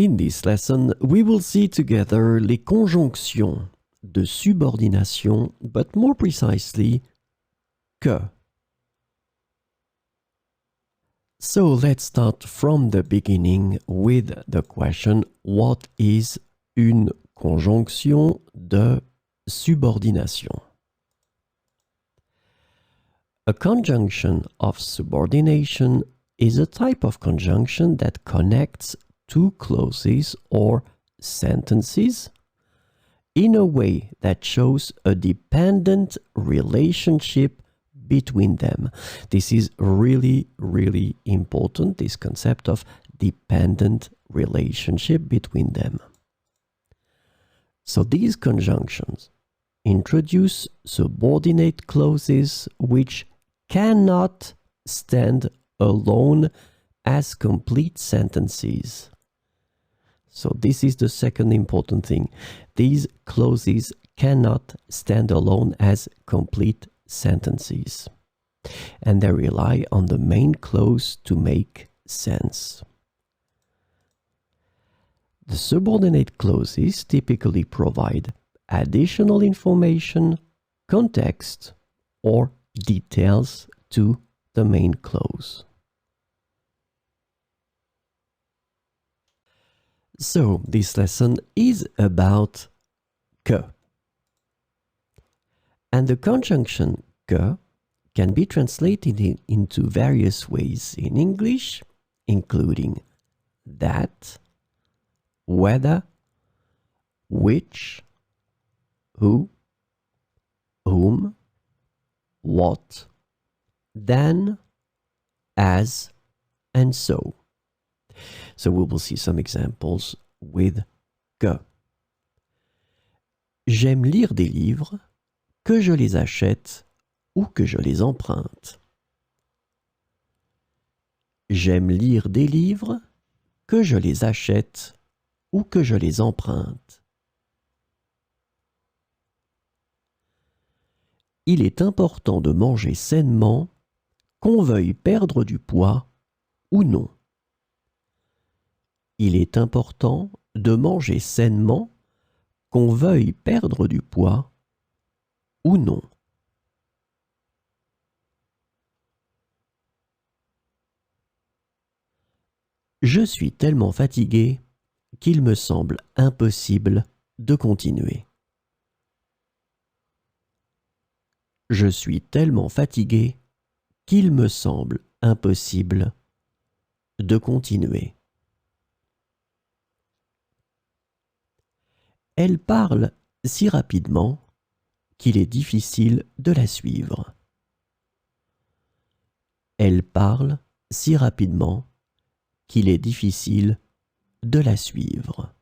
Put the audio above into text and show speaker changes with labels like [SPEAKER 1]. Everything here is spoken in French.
[SPEAKER 1] In this lesson, we will see together les conjonctions de subordination, but more precisely, que. So let's start from the beginning with the question, what is une conjonction de subordination? A conjunction of subordination is a type of conjunction that connects two clauses or sentences in a way that shows a dependent relationship between them. This is really, really important, this concept of dependent relationship between them. So these conjunctions introduce subordinate clauses which cannot stand alone as complete sentences. So this is the second important thing. These clauses cannot stand alone as complete sentences, and they rely on the main clause to make sense. The subordinate clauses typically provide additional information, context, or details to the main clause. So this lesson is about que. And the conjunction que can be translated into various ways in English, including that, whether, which, who, whom, what, then, as, and so. So we will see some examples with que. J'aime lire des livres, que je les achète ou que je les emprunte. J'aime lire des livres, que je les achète ou que je les emprunte. Il est important de manger sainement, qu'on veuille perdre du poids ou non. Il est important de manger sainement, qu'on veuille perdre du poids ou non. Je suis tellement fatigué qu'il me semble impossible de continuer. Je suis tellement fatigué qu'il me semble impossible de continuer. Elle parle si rapidement qu'il est difficile de la suivre. Elle parle si rapidement qu'il est difficile de la suivre.